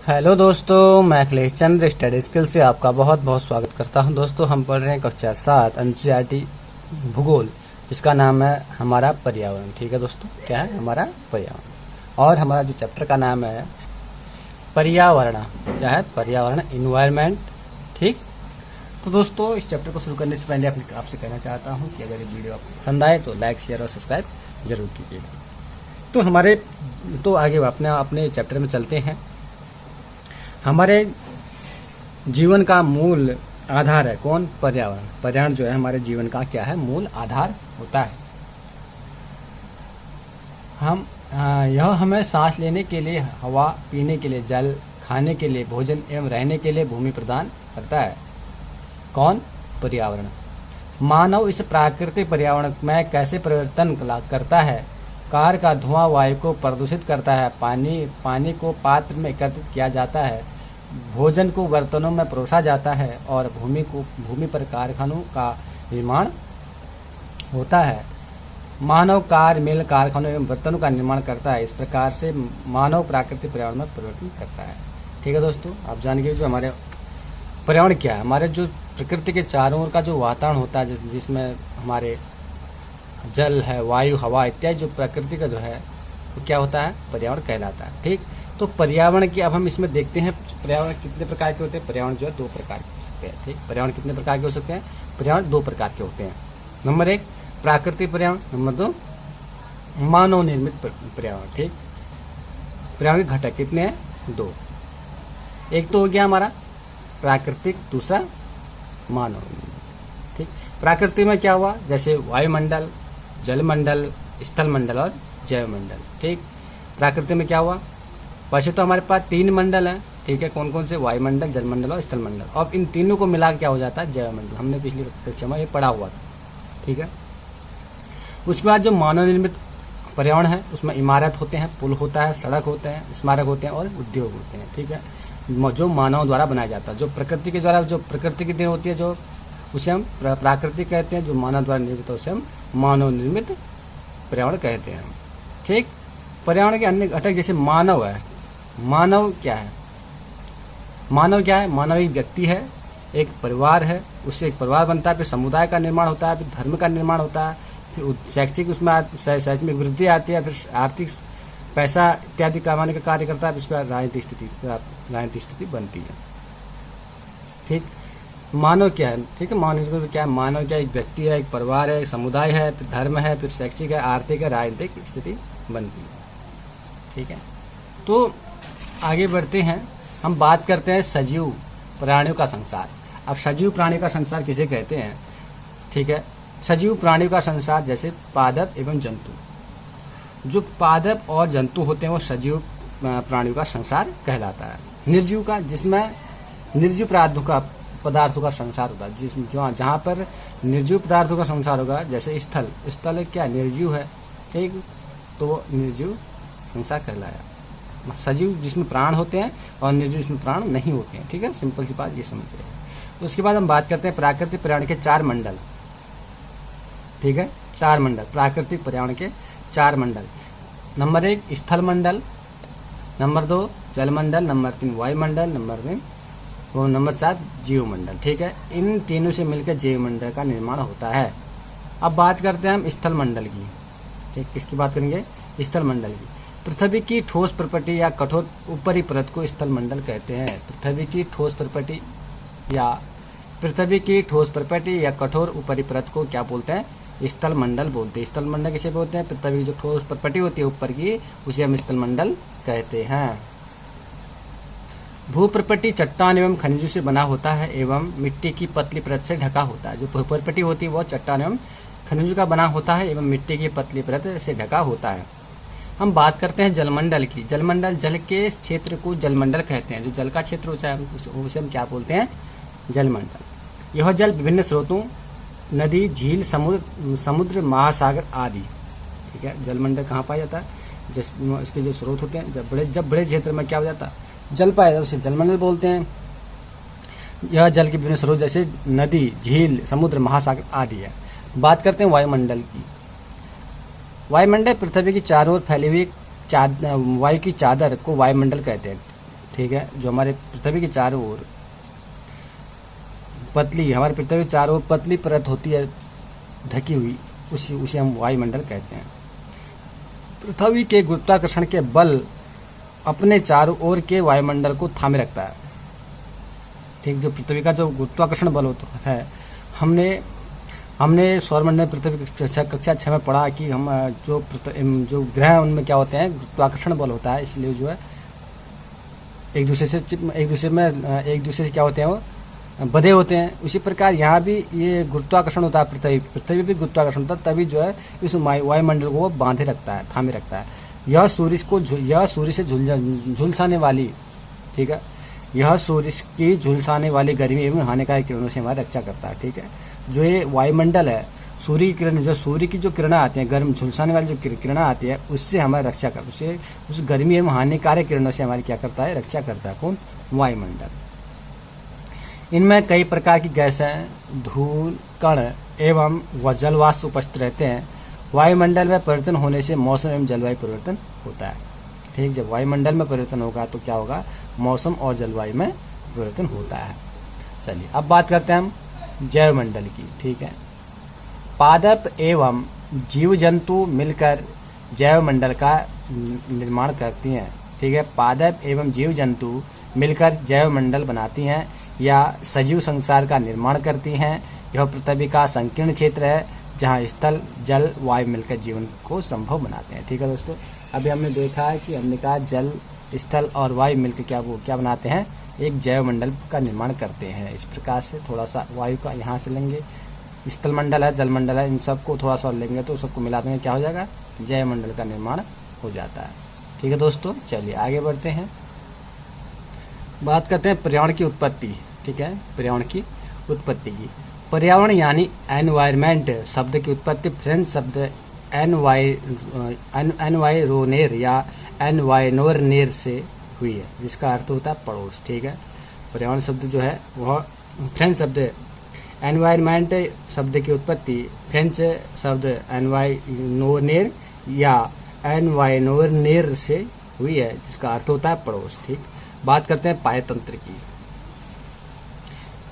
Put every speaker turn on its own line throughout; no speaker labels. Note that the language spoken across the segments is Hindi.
हेलो दोस्तों, मैं अखिलेश चंद्र स्टडी स्किल से आपका बहुत बहुत स्वागत करता हूं। दोस्तों, हम पढ़ रहे हैं कक्षा 7 एनसीईआरटी भूगोल, जिसका नाम है हमारा पर्यावरण। ठीक है दोस्तों, क्या है हमारा पर्यावरण। और हमारा जो चैप्टर का नाम है पर्यावरण, क्या है पर्यावरण, इन्वायरमेंट। ठीक, तो दोस्तों इस चैप्टर को शुरू करने से पहले आपसे कहना चाहता हूँ कि अगर ये वीडियो आपको पसंद आए तो लाइक, शेयर और सब्सक्राइब जरूर कीजिएगा। तो आगे अपने चैप्टर में चलते हैं। हमारे जीवन का मूल आधार है कौन? पर्यावरण। पर्यावरण जो है हमारे जीवन का क्या है? मूल आधार होता है। यह हमें सांस लेने के लिए हवा, पीने के लिए जल, खाने के लिए भोजन एवं रहने के लिए भूमि प्रदान करता है। कौन? पर्यावरण। मानव इस प्राकृतिक पर्यावरण में कैसे परिवर्तन करता है? कार का धुआं वायु को प्रदूषित करता है। पानी को पात्र में एकत्रित किया जाता है। भोजन को बर्तनों में परोसा जाता है और भूमि पर कारखानों का निर्माण होता है। मानव कार, मिल, कारखानों एवं बर्तनों का निर्माण करता है। इस प्रकार से मानव प्राकृतिक पर्यावरण में परिवर्तन करता है। ठीक है दोस्तों, आप जानिए जो हमारे पर्यावरण क्या है। हमारे जो प्रकृति के चारों ओर का जो वातावरण होता है, जिसमें हमारे जल है, वायु, हवा इत्यादि जो प्रकृति का जो है वो क्या होता है? पर्यावरण कहलाता है। ठीक, तो पर्यावरण की अब हम इसमें देखते हैं पर्यावरण कितने प्रकार के होते हैं। पर्यावरण जो है 2 प्रकार के हो सकते हैं। ठीक, पर्यावरण कितने प्रकार के हो सकते हैं? पर्यावरण 2 प्रकार के होते हैं। नंबर 1 प्राकृतिक पर्यावरण, नंबर 2 मानव निर्मित पर्यावरण। ठीक, पर्यावरण के घटक कितने हैं? 2। एक तो हो गया हमारा प्राकृतिक, दूसरा मानव। ठीक, प्राकृतिक में क्या हुआ? जैसे वायुमंडल, जलमंडल, स्थलमंडल और जैवमंडल। ठीक, प्राकृतिक में क्या हुआ? वैसे तो हमारे पास 3 मंडल हैं। ठीक है, कौन कौन से? वायुमंडल, जलमंडल और स्थलमंडल। और इन तीनों को मिला क्या हो जाता है? जैवमंडल। हमने पिछली कक्षा में ये पढ़ा हुआ था। ठीक है, उसके बाद जो मानव निर्मित पर्यावरण है उसमें इमारत होते हैं, पुल होता है, सड़क होते हैं, स्मारक होते हैं और उद्योग होते हैं। ठीक है, जो मानव द्वारा बनाया जाता है। जो प्रकृति के द्वारा, जो प्रकृति की देन होती है, जो उसे हम प्राकृतिक कहते हैं। जो मानव द्वारा निर्मित है उसे हम मानव निर्मित पर्यावरण कहते हैं। ठीक, पर्यावरण के अन्य घटक जैसे मानव है। मानव क्या है? मानव क्या है? मानव एक व्यक्ति है, एक परिवार है, उससे एक परिवार बनता है, फिर समुदाय का निर्माण होता है, फिर धर्म का निर्माण होता है, फिर शैक्षिक शैक्षणिक वृद्धि आती है, फिर आर्थिक पैसा इत्यादि कमाने का कार्य करता है, फिर उसके बाद राजनीतिक स्थिति बनती है। ठीक, मानव क्या है? ठीक है, मानव क्या है? मानव क्या? एक व्यक्ति है, एक परिवार है, एक समुदाय है, फिर धर्म है, फिर शैक्षिक है, आर्थिक है, राजनीतिक स्थिति बनती है। ठीक है, तो आगे बढ़ते हैं। हम बात करते हैं सजीव प्राणियों का संसार। अब सजीव प्राणी का संसार किसे कहते हैं? ठीक है, सजीव प्राणियों का संसार जैसे पादप एवं जंतु। जो पादप और जंतु होते हैं वो सजीव प्राणियों का संसार कहलाता है। निर्जीव का, जिसमें निर्जीव पदार्थों का संसार होता है। जहाँ पर निर्जीव पदार्थों का संसार होगा, जैसे स्थल क्या निर्जीव है। ठीक, तो वो निर्जीव संसार कहलाया। सजीव जिसमें प्राण होते हैं और निर्जीव जिसमें प्राण नहीं होते हैं। ठीक है, सिंपल सी बात ये समझते हैं। तो उसके बाद हम बात करते हैं प्राकृतिक पर्यावरण के 4 मंडल। ठीक है, 4 मंडल, प्राकृतिक पर्यावरण के 4 मंडल। नंबर 1 स्थल मंडल, नंबर 2 जलमंडल, नंबर 3 वायुमंडल, नंबर 4 जीवमंडल। ठीक है, इन तीनों से मिलकर जीवमंडल का निर्माण होता है। अब बात करते हैं हम स्थल मंडल की। ठीक, किसकी बात करेंगे? स्थल मंडल की। पृथ्वी की ठोस प्रपटी या कठोर ऊपरी परत को स्थल मंडल कहते हैं। पृथ्वी की ठोस प्रपटी या कठोर ऊपरी परत को क्या बोलते हैं? स्थल मंडल बोलते हैं। स्थल मंडल किसे बोलते हैं? पृथ्वी की जो ठोस प्रपटी होती है ऊपर की, उसे हम स्थल मंडल कहते हैं। भूप्रपटी चट्टान एवं खनिजों से बना होता है एवं मिट्टी की पतली परत से ढका होता है। जो भूप्रपटी होती है वो चट्टान एवं खनिजों का बना होता है एवं मिट्टी की पतली परत से ढका होता है। हम बात करते हैं जलमंडल की। जलमंडल, जल के क्षेत्र को जलमंडल कहते हैं। जो जल का क्षेत्र होता है उसे हम क्या बोलते हैं? जलमंडल। यह जल विभिन्न स्रोतों, नदी, झील, समुद्र, महासागर आदि। ठीक है, जलमंडल कहाँ पाया जाता है? इसके जो स्रोत होते हैं, जब बड़े क्षेत्र में क्या हो जाता है? जल पाया जाता है, उसे जलमंडल बोलते हैं। यह जल के विभिन्न स्रोत जैसे नदी, झील, समुद्र, महासागर आदि है। बात करते हैं वायुमंडल की। वायुमंडल पृथ्वी की चारों ओर फैली हुई वायु की चादर को वायुमंडल कहते हैं। ठीक है, जो हमारे पृथ्वी के चारों ओर पतली, हमारे पृथ्वी के चारों ओर पतली परत होती है ढकी हुई, उसे हम वायुमंडल कहते हैं। पृथ्वी के गुरुत्वाकर्षण के बल अपने चारों ओर के वायुमंडल को थामे रखता है। ठीक, जो पृथ्वी का जो गुरुत्वाकर्षण बल होता है, हमने सौरमंडल पृथ्वी कक्षा 6 में पढ़ा कि हम जो ग्रह हैं उनमें क्या होते हैं, गुरुत्वाकर्षण बल होता है, इसलिए जो है एक दूसरे से क्या होते हैं, वो बंधे होते हैं। उसी प्रकार यहाँ भी ये गुरुत्वाकर्षण होता है, पृथ्वी भी गुरुत्वाकर्षण होता है, तभी जो है इस वायुमंडल को वो बांधे रखता है, थामे रखता है। यह सूर्य से झुलसाने वाली, ठीक है, यह सूर्य की झुलसाने वाली गर्मी एवं हानिकारक किरणों से हमारी रक्षा करता है। ठीक है, जो ये वायुमंडल है, सूर्य की किरण, जो सूर्य की जो किरणें आती हैं, गर्म झुलसाने वाली जो किरणें आती है, उससे हमारी रक्षा कर, उस गर्मी एवं हानिकारक किरणों से हमारी क्या करता है, रक्षा करता है। कौन? वायुमंडल। इनमें कई प्रकार की गैसें, धूल, कण एवं जलवाष्प उपस्थित रहते हैं। वायुमंडल में परिवर्तन होने से मौसम एवं जलवायु परिवर्तन होता है। ठीक, जब वायुमंडल में परिवर्तन होगा तो क्या होगा, मौसम और जलवायु में परिवर्तन होता है। चलिए अब बात करते हैं हम जैवमंडल की। ठीक है, पादप एवं जीव जंतु मिलकर जैवमंडल का निर्माण करती हैं। ठीक है, पादप एवं जीव जंतु मिलकर जैवमंडल बनाती हैं या सजीव संसार का निर्माण करती हैं। यह पृथ्वी का संकीर्ण क्षेत्र है जहाँ स्थल, जल, वायु मिलकर जीवन को संभव बनाते हैं। ठीक है दोस्तों, अभी हमने देखा है कि हमने कहा जल, स्थल और वायु मिलकर क्या बनाते हैं, एक जैवमंडल का निर्माण करते हैं। इस प्रकार से थोड़ा सा वायु का यहाँ से लेंगे, स्थल मंडल है, जल मंडल है, इन सबको थोड़ा सा लेंगे तो सबको मिला देंगे, क्या हो जाएगा, जैवमंडल का निर्माण हो जाता है। ठीक है दोस्तों, चलिए आगे बढ़ते हैं, बात करते हैं पर्यावरण की उत्पत्ति। ठीक है, पर्यावरण की उत्पत्ति की। पर्यावरण यानी एनवायरमेंट शब्द की उत्पत्ति फ्रेंच शब्द एनवायरोनेर या एनवायनोरनेर से हुई है, जिसका अर्थ होता है पड़ोस। ठीक है, पर्यावरण शब्द जो है वह फ्रेंच शब्द एनवायरमेंट शब्द की उत्पत्ति फ्रेंच शब्द एनवायनोरनेर या एनवायनोरनेर से हुई है, जिसका अर्थ होता है पड़ोस। ठीक, बात करते हैं पायतंत्र की।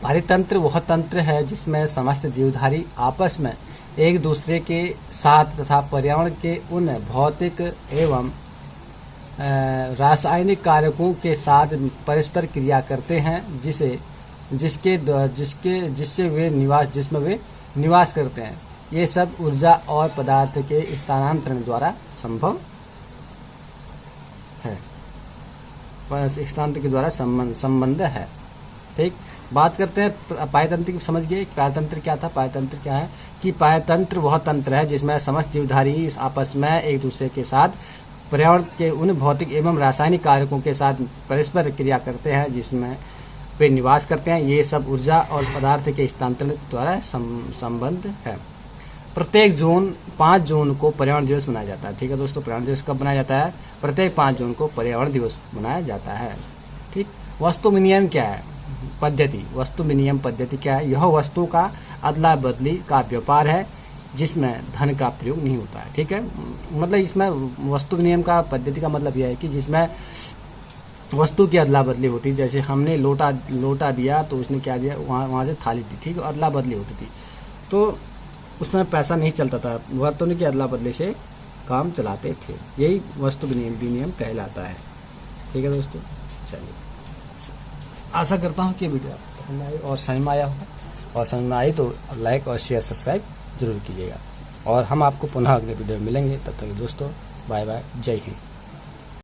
पारितंत्र वह तंत्र है जिसमें समस्त जीवधारी आपस में एक दूसरे के साथ तथा पर्यावरण के उन भौतिक एवं रासायनिक कारकों के साथ परस्पर क्रिया करते हैं जिससे वे निवास करते हैं। ये सब ऊर्जा और पदार्थ के स्थानांतरण द्वारा संभव है, स्थानांतरण के द्वारा संबंध है। ठीक, बात करते हैं पायतंत्र की। समझ गए पायतंत्र क्या था? पायतंत्र क्या है कि पायतंत्र वह तंत्र है जिसमें समस्त जीवधारी आपस में एक दूसरे के साथ पर्यावरण के उन भौतिक एवं रासायनिक कारकों के साथ परस्पर क्रिया करते हैं जिसमें वे निवास करते हैं। ये सब ऊर्जा और पदार्थ के स्थानांतरण द्वारा संबंध है। प्रत्येक जून 5 जून को पर्यावरण दिवस मनाया जाता है। ठीक है दोस्तों, पर्यावरण दिवस कब मनाया जाता है? प्रत्येक 5 जून को पर्यावरण दिवस मनाया जाता है। ठीक, वस्तु विनिमय क्या है? पद्धति। वस्तु विनिमय पद्धति क्या है? यह वस्तु का अदला बदली का व्यापार है जिसमें धन का प्रयोग नहीं होता है। ठीक है, मतलब इसमें वस्तु विनिमय का पद्धति का मतलब यह है कि जिसमें वस्तु की अदला बदली होती है। जैसे हमने लोटा दिया तो उसने क्या दिया, वहाँ से थाली दी। ठीक है, अदला बदली होती थी तो उस समय पैसा नहीं चलता था, बर्तनों की अदला बदली से काम चलाते थे। यही वस्तु विनिमय कहलाता है। ठीक है दोस्तों, चलिए आशा करता हूँ कि वीडियो आपको पसंद आई और समझ में आया होगा, और समझ में आई तो लाइक और शेयर सब्सक्राइब जरूर कीजिएगा। और हम आपको पुनः अगले वीडियो में मिलेंगे। तब तक दोस्तों बाय बाय, जय हिंद।